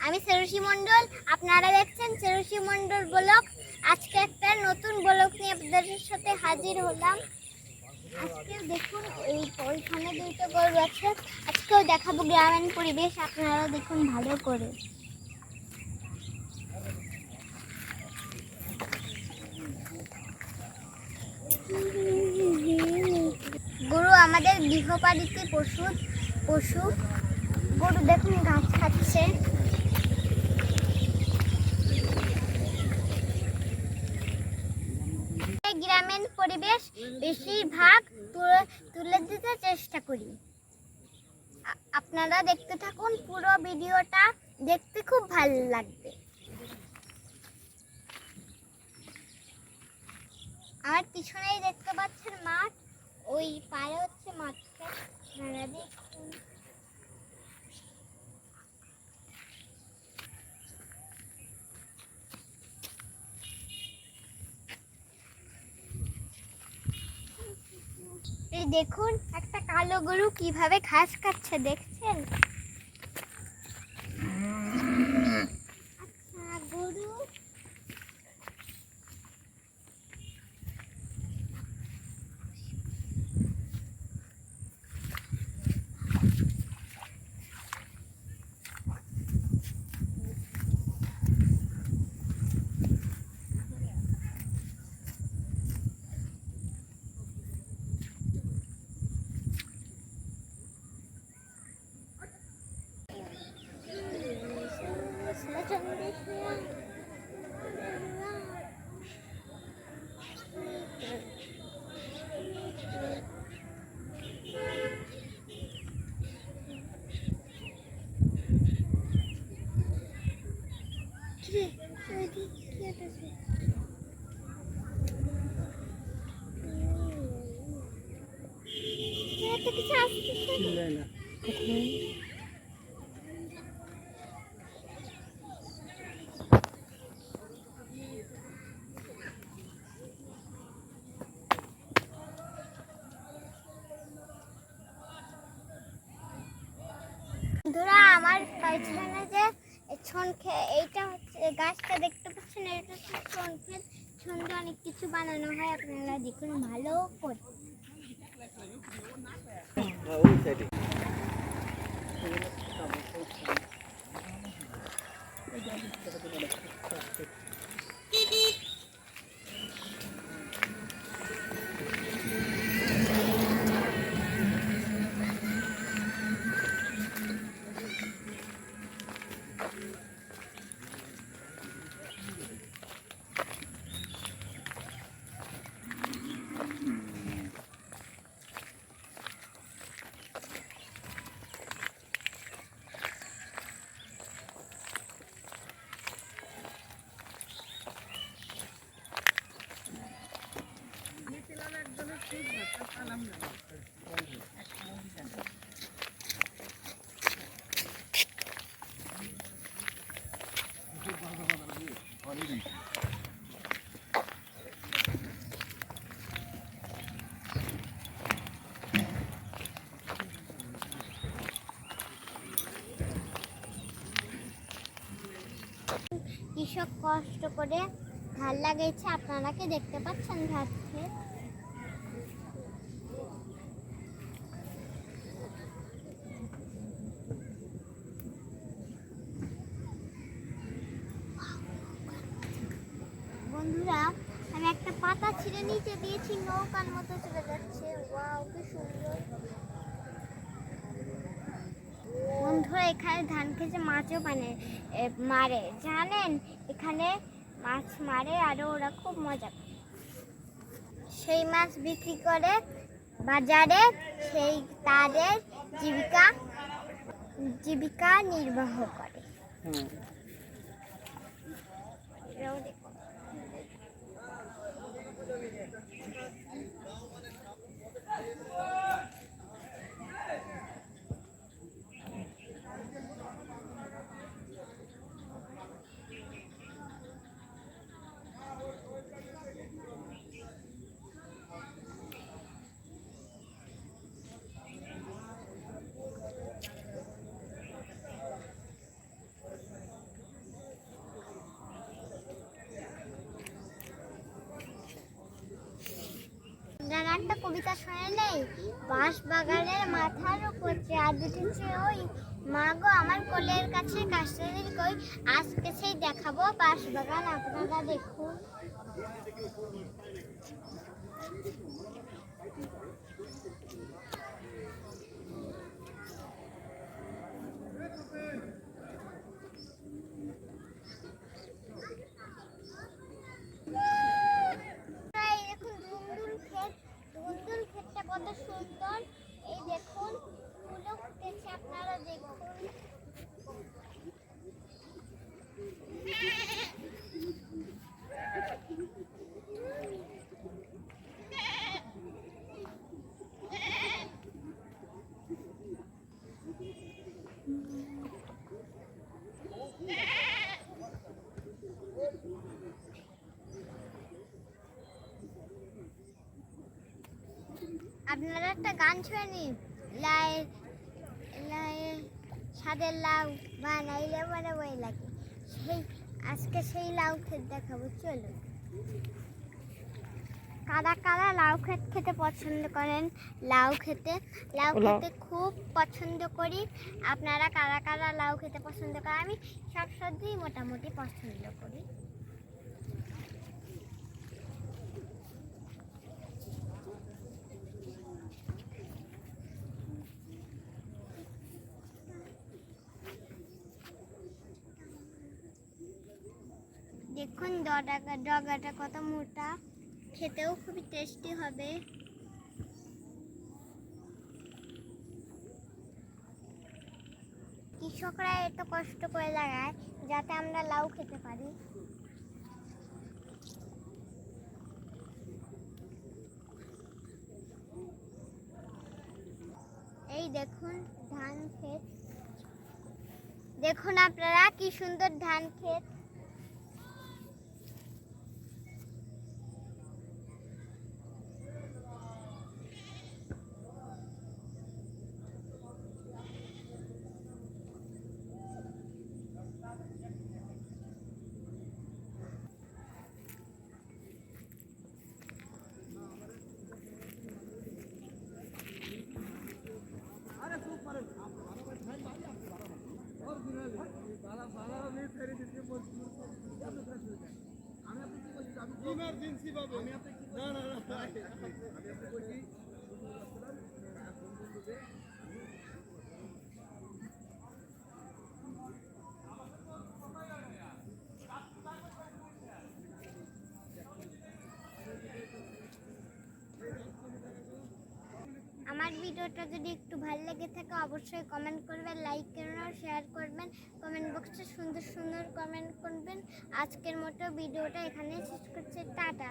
আমি চেরুষি মণ্ডল, আপনারা দেখছেন চেরুষি মণ্ডল ব্লগ। আজকে একটা নতুন ব্লগ নিয়ে আপনাদের সাথে হাজির হলাম। আজকে দেখুন ওইখানে দুটো গরু আছে, আজকেও দেখাবো গ্রামীণ পরিবেশ, আপনারা দেখুন ভালো করে। গরু আমাদের গৃহপালিত পশু। গরু দেখুন ঘাস খাচ্ছে। গ্রামীণ পরিবেশ বেশিরভাগ তুলে দিতে চেষ্টা করি। আপনারা দেখতে থাকুন, পুরো ভিডিওটা দেখতে খুব ভালো লাগবে। আমার পিছনেই দেখতে পাচ্ছেন মাঠ, ওই পারে হচ্ছে মাঠটা। আপনারা দেখুন এই দেখুন একটা কালো গরু কিভাবে ঘাস খাচ্ছে, দেখছেন? আচ্ছা গরু কিছু আসছে। বন্ধুরা, আমার পেছনে যে এইটা হচ্ছে গাছটা দেখতে পাচ্ছেন, এটা হচ্ছে ছন ক্ষেত। ছন দিয়ে অনেক কিছু বানানো হয়, আপনারা দেখুন ভালো করে। কৃষক কষ্ট করে ধান লাগিয়েছে, আপনারা কি দেখতে পাচ্ছেন ধান ক্ষেত? বন্ধুরা, আমি একটা পাতা ছিঁড়ে নিচে দিয়েছি, নৌকার মতো চলে যাচ্ছে। ওয়াও, কি সুন্দর। বন্ধুরা, এখানে ধান খেতে মাছও মারে, জানেন? এখানে মাছ মারে, আরো ওরা খুব মজা করে। সেই মাছ বিক্রি করে বাজারে, সেই তাদের জীবিকা নির্বাহ করে। একটা কবিতা শোনে নেই, বাঁশ বাগানের মাথার উপর চাঁদ উঠেছে ওই, মা গো আমার কোলের কাছে কাশির কই, আজকে সেই দেখাবো বাঁশ বাগান, আপনারা দেখুন। ধুন্দুল ক্ষেতটা কত সুন্দর, এই দেখুন ফুলও ফুটেছে, আপনারা দেখুন। আপনারা একটা গান শুনে নিন, লাই লাই সাদের লাউ বানাইলে বলে বই লাগে, সেই আজকে সেই লাউ ক্ষেত দেখাবো, চলো। কারা কারা লাউ ক্ষেত খেতে পছন্দ করেন? লাউ খেতে খুব পছন্দ করি। আপনারা কারা কারা লাউ খেতে পছন্দ করেন? আমি সব সবজি মোটামুটি পছন্দ করি। দেখুন ডগাটা কত মোটা, খেতেও খুবই টেস্টি হবে। কৃষকরা এত কষ্ট করে লাগায় যাতে আমরা লাউ খেতে পারি। এই দেখুন ধান ক্ষেত, দেখুন আপনারা কি সুন্দর ধান ক্ষেত। ইমার্জেন্সি ভাবে না না না আমার ভিডিওটা যদি একটু ভালো লেগে থাকে অবশ্যই কমেন্ট করবেন, লাইক করবেন, শেয়ার করবেন, কমেন্ট বক্সে সুন্দর সুন্দর কমেন্ট করবেন। আজকের মতো ভিডিওটা এখানে শেষ করছি, টাটা।